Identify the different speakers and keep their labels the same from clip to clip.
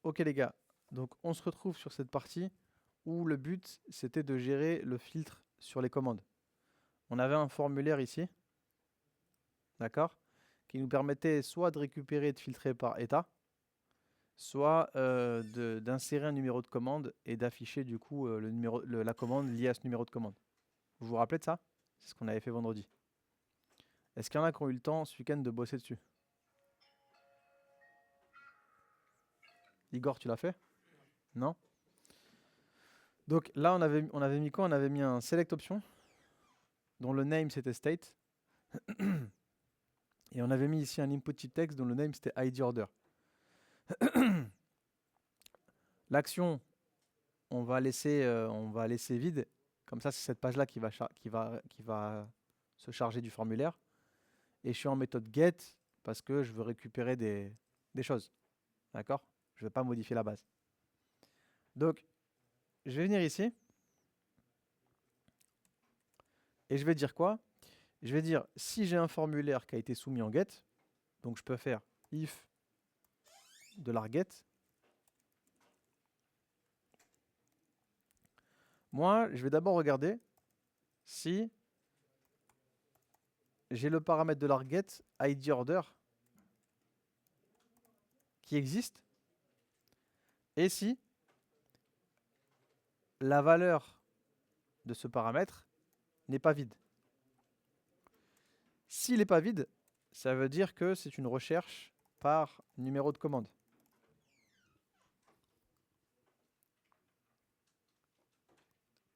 Speaker 1: Ok les gars, donc on se retrouve sur cette partie où le but c'était de gérer le filtre sur les commandes. On avait un formulaire ici, d'accord, qui nous permettait soit de récupérer et de filtrer par état, soit d'insérer un numéro de commande et d'afficher du coup la commande liée à ce numéro de commande. Vous vous rappelez de ça? C'est ce qu'on avait fait vendredi. Est-ce qu'il y en a qui ont eu le temps ce week-end de bosser dessus? Igor, tu l'as fait? Non? Donc là, on avait mis quoi? On avait mis un select option, dont le name c'était state. Et on avait mis ici un input type text dont le name c'était ID order. L'action, on va laisser vide. Comme ça, c'est cette page-là qui va se charger du formulaire. Et je suis en méthode get parce que je veux récupérer des choses. D'accord? Je ne vais pas modifier la base. Donc, je vais venir ici. Et je vais dire quoi? Je vais dire si j'ai un formulaire qui a été soumis en get. Donc, je peux faire if $get. Moi, je vais d'abord regarder si j'ai le paramètre de l'arget ID order qui existe et si la valeur de ce paramètre n'est pas vide. S'il n'est pas vide, ça veut dire que c'est une recherche par numéro de commande.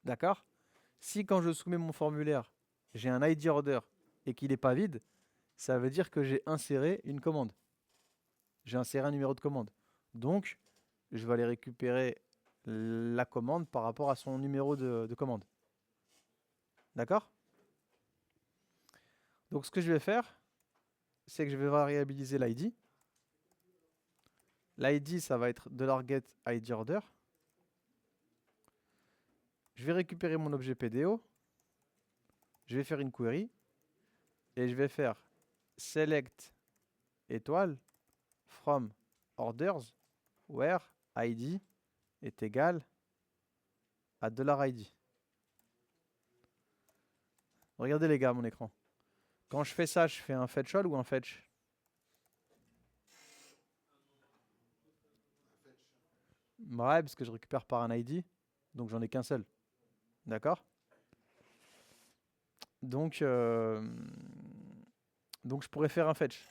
Speaker 1: D'accord? Si quand je soumets mon formulaire, j'ai un ID order et qu'il n'est pas vide, ça veut dire que j'ai inséré une commande. J'ai inséré un numéro de commande. Donc, je vais aller récupérer la commande par rapport à son numéro de commande. D'accord? Donc, ce que je vais faire, c'est que je vais variabiliser l'ID. L'ID, ça va être $get ID order. Je vais récupérer mon objet PDO. Je vais faire une query. Et je vais faire select étoile from orders where ID est égal à $id. Regardez les gars mon écran. Quand je fais ça, je fais un fetch all ou un fetch? Ouais, parce que je récupère par un ID. Donc j'en ai qu'un seul. D'accord? Donc, donc je pourrais faire un fetch.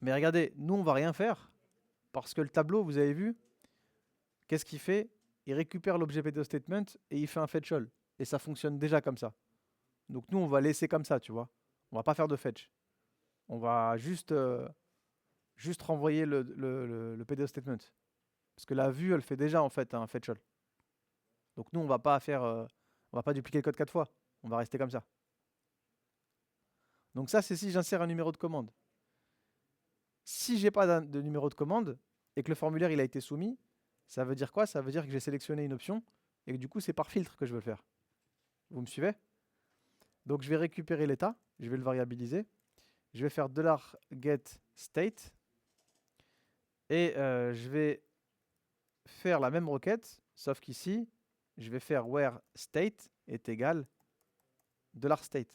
Speaker 1: Mais regardez, nous on va rien faire. Parce que le tableau, vous avez vu, qu'est-ce qu'il fait? Il récupère l'objet PDO statement et il fait un fetch all. Et ça fonctionne déjà comme ça. Donc nous on va laisser comme ça, tu vois. On va pas faire de fetch. On va juste renvoyer le PDO statement. Parce que la vue, elle fait déjà en fait un fetch all. Donc nous on va pas faire, on va pas dupliquer le code 4 fois. On va rester comme ça. Donc ça, c'est si j'insère un numéro de commande. Si j'ai pas de numéro de commande et que le formulaire il a été soumis, ça veut dire quoi? Ça veut dire que j'ai sélectionné une option et que du coup c'est par filtre que je veux le faire. Vous me suivez? Donc je vais récupérer l'état, je vais le variabiliser, je vais faire $get state et je vais faire la même requête, sauf qu'ici je vais faire where state est égal $state.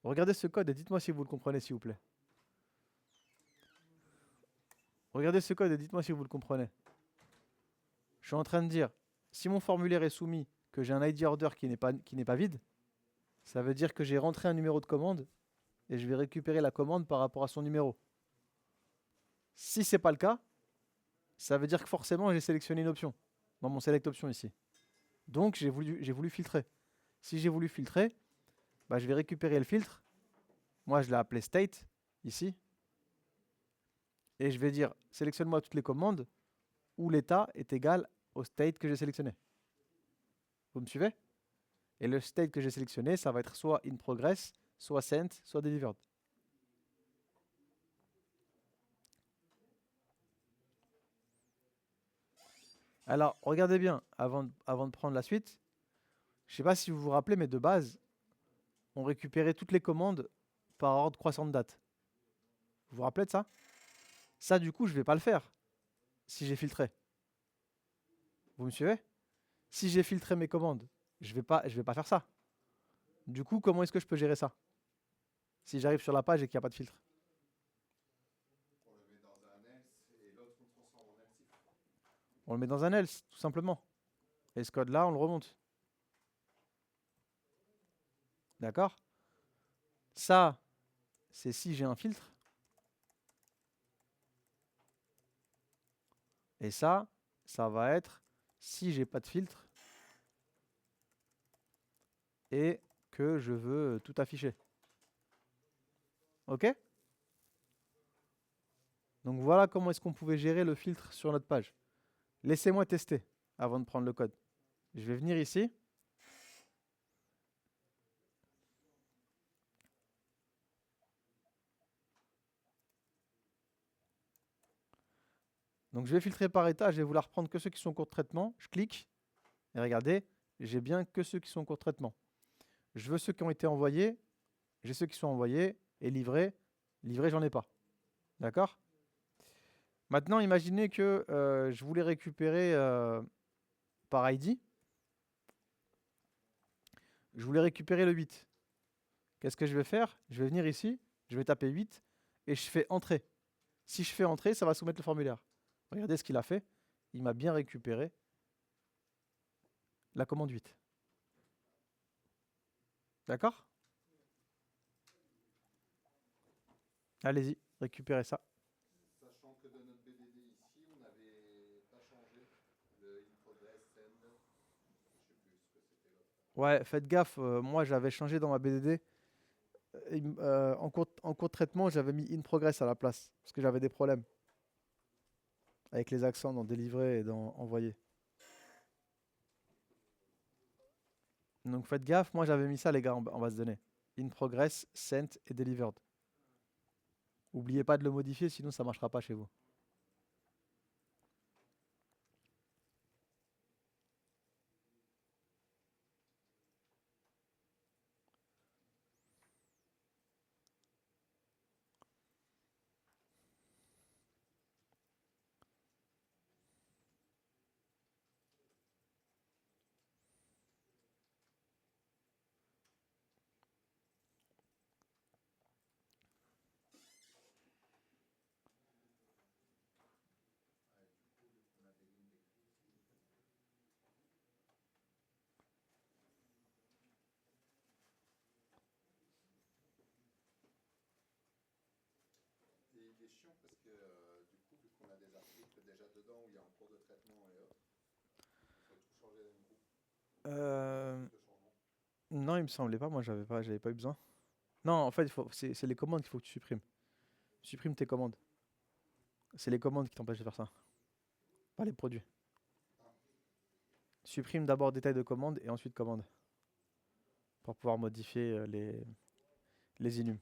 Speaker 1: Regardez ce code et dites-moi si vous le comprenez s'il vous plaît. Regardez ce code et dites-moi si vous le comprenez. Je suis en train de dire, si mon formulaire est soumis, que j'ai un ID order qui n'est pas vide, ça veut dire que j'ai rentré un numéro de commande et je vais récupérer la commande par rapport à son numéro. Si ce n'est pas le cas, ça veut dire que forcément j'ai sélectionné une option dans mon select option ici. Donc j'ai voulu filtrer. Si j'ai voulu filtrer, bah, je vais récupérer le filtre. Moi je l'ai appelé state ici. Et je vais dire sélectionne-moi toutes les commandes où l'état est égal au state que j'ai sélectionné. Vous me suivez? Et le state que j'ai sélectionné, ça va être soit in progress, soit sent, soit delivered. Alors, regardez bien, avant de prendre la suite, je ne sais pas si vous vous rappelez, mais de base, on récupérait toutes les commandes par ordre croissant de date. Vous vous rappelez de ça? Ça, du coup, je ne vais pas le faire. si j'ai filtré. Vous me suivez? Si j'ai filtré mes commandes, je vais pas faire ça. Du coup, comment est-ce que je peux gérer ça? Si j'arrive sur la page et qu'il n'y a pas de filtre. On le met dans un else, tout simplement. Et ce code-là, on le remonte. D'accord? Ça, c'est si j'ai un filtre. Et ça va être si j'ai pas de filtre et que je veux tout afficher. Ok? Donc voilà comment est-ce qu'on pouvait gérer le filtre sur notre page. Laissez-moi tester avant de prendre le code. Je vais venir ici. Donc je vais filtrer par état, je vais vouloir prendre que ceux qui sont en cours de traitement. Je clique et regardez, j'ai bien que ceux qui sont en cours de traitement. Je veux ceux qui ont été envoyés, j'ai ceux qui sont envoyés et livrés. Livrés, j'en ai pas. D'accord? Maintenant, imaginez que je voulais récupérer par ID. Je voulais récupérer le 8. Qu'est-ce que je vais faire? Je vais venir ici, je vais taper 8 et je fais entrer. Si je fais entrer, ça va soumettre le formulaire. Regardez ce qu'il a fait. Il m'a bien récupéré la commande 8. D'accord? Allez-y, récupérez ça.
Speaker 2: Sachant que dans notre BDD ici, on n'avait pas changé le in progress send, je sais plus ce que c'était l'autre.
Speaker 1: Ouais, faites gaffe, moi j'avais changé dans ma BDD. En cours de traitement, j'avais mis in progress à la place, parce que j'avais des problèmes avec les accents dans délivrer et dans envoyer. Donc faites gaffe, moi j'avais mis ça les gars en base de données. In progress, sent et delivered. N'oubliez pas de le modifier, sinon ça ne marchera pas chez vous.
Speaker 2: Et il est chiant parce que du coup, vu qu'on a des articles déjà dedans où il y a en cours de traitement et autres, il faut tout changer d'un coup.
Speaker 1: Euh,
Speaker 2: Le changement.
Speaker 1: non, il me semblait pas, moi j'avais pas eu besoin. Non, en fait, c'est les commandes qu'il faut que tu supprimes. Supprime tes commandes. C'est les commandes qui t'empêchent de faire ça, pas les produits. Supprime d'abord détail de commande et ensuite commande pour pouvoir modifier les inhums.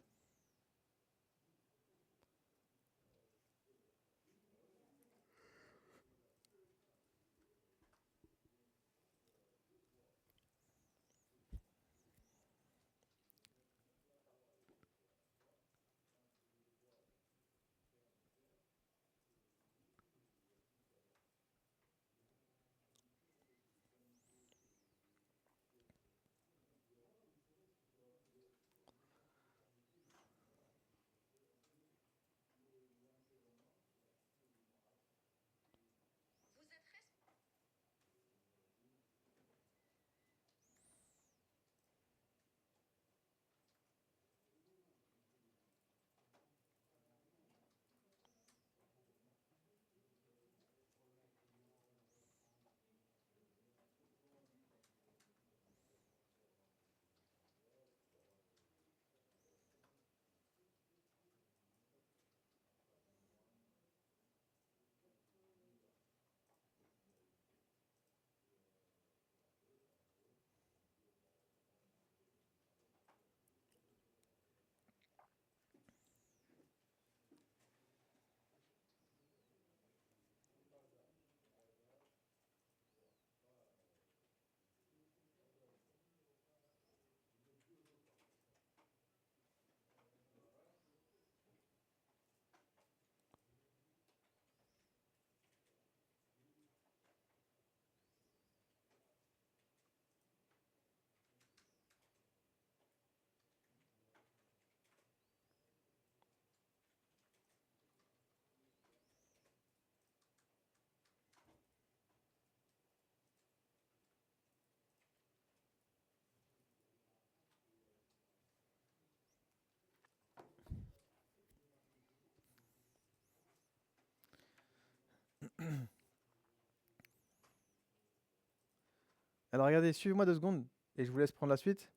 Speaker 1: Alors regardez, suivez-moi 2 secondes et je vous laisse prendre la suite.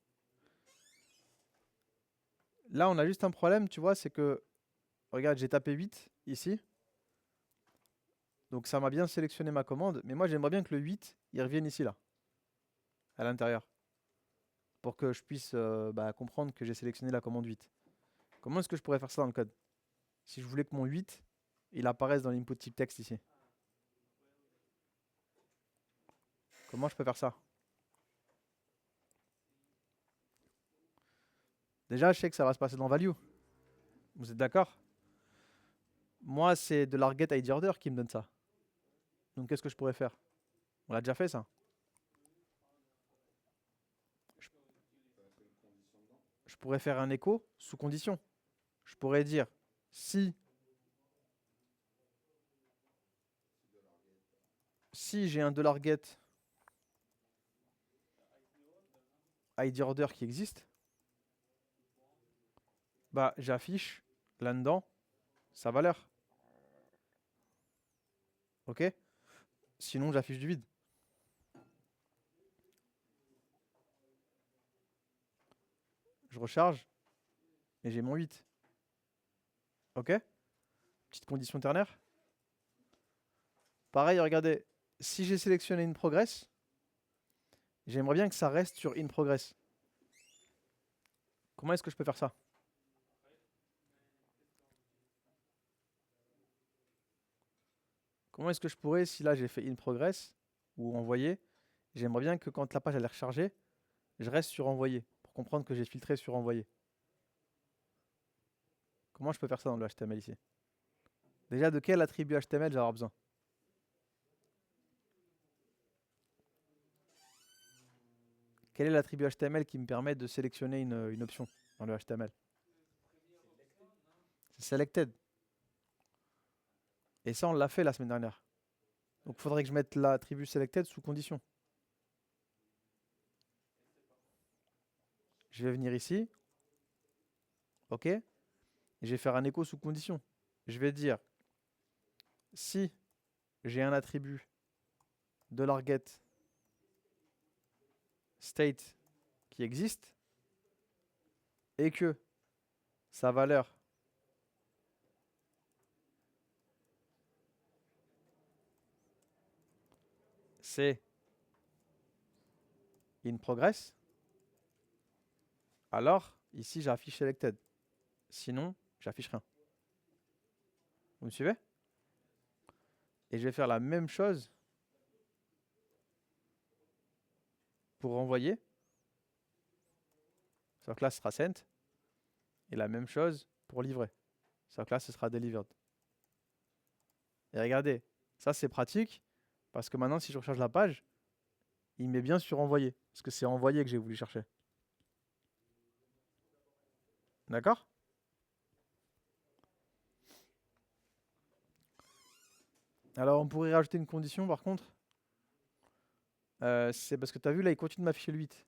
Speaker 1: Là, on a juste un problème, tu vois, c'est que, regarde, j'ai tapé 8 ici. Donc ça m'a bien sélectionné ma commande. Mais moi, j'aimerais bien que le 8, il revienne ici, là, à l'intérieur. Pour que je puisse comprendre que j'ai sélectionné la commande 8. Comment est-ce que je pourrais faire ça dans le code? Si je voulais que mon 8, il apparaisse dans l'input type texte ici. Comment je peux faire ça? Déjà, je sais que ça va se passer dans value. Vous êtes d'accord? Moi, c'est de l'Arget ID Order qui me donne ça. Donc, qu'est-ce que je pourrais faire? On l'a déjà fait, ça. Je pourrais faire un écho sous condition. Je pourrais dire si j'ai un $get ID Order qui existe, bah j'affiche là-dedans sa valeur. Ok? Sinon, j'affiche du vide. Je recharge et j'ai mon 8. Ok? Petite condition ternaire. Pareil, regardez, si j'ai sélectionné in progress, j'aimerais bien que ça reste sur in progress. Comment est-ce que je peux faire ça? Comment est-ce que je pourrais, si là j'ai fait in progress ou envoyé, j'aimerais bien que quand la page elle est rechargée, je reste sur envoyé pour comprendre que j'ai filtré sur envoyé. Comment je peux faire ça dans le HTML ici? Déjà, de quel attribut HTML j'ai avoir besoin? Quel est l'attribut HTML qui me permet de sélectionner une option dans le HTML? C'est selected. Et ça, on l'a fait la semaine dernière. Donc, il faudrait que je mette l'attribut selected sous condition. Je vais venir ici. OK. Et je vais faire un écho sous condition. Je vais dire si j'ai un attribut $get state qui existe et que sa valeur c'est in progress, alors ici j'affiche selected. Sinon, j'affiche rien. Vous me suivez? Et je vais faire la même chose pour renvoyer. Sauf que là, ce sera sent. Et la même chose pour livrer. Sauf que là, ce sera delivered. Et regardez, ça c'est pratique parce que maintenant, si je recharge la page, il met bien sur envoyer. Parce que c'est envoyer que j'ai voulu chercher. D'accord? Alors, on pourrait rajouter une condition par contre. C'est parce que tu as vu, là, il continue de m'afficher le 8.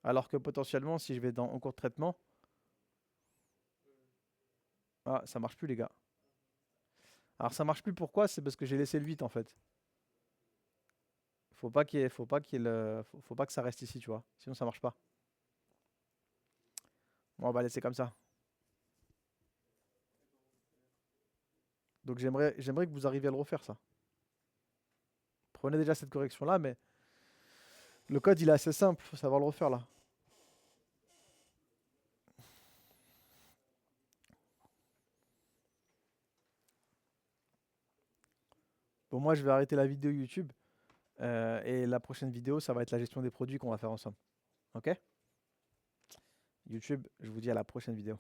Speaker 1: Alors que potentiellement, si je vais dans en cours de traitement. Ah, ça marche plus, les gars. Alors, ça marche plus, pourquoi? C'est parce que j'ai laissé le 8 en fait. Faut pas faut pas que ça reste ici, tu vois. Sinon, ça marche pas. Bon, on va laisser comme ça. Donc, j'aimerais que vous arriviez à le refaire, ça. Prenez déjà cette correction-là, mais le code, il est assez simple. Faut savoir le refaire, là. Bon, moi, je vais arrêter la vidéo YouTube. Et la prochaine vidéo, ça va être la gestion des produits qu'on va faire ensemble. Ok? YouTube, je vous dis à la prochaine vidéo.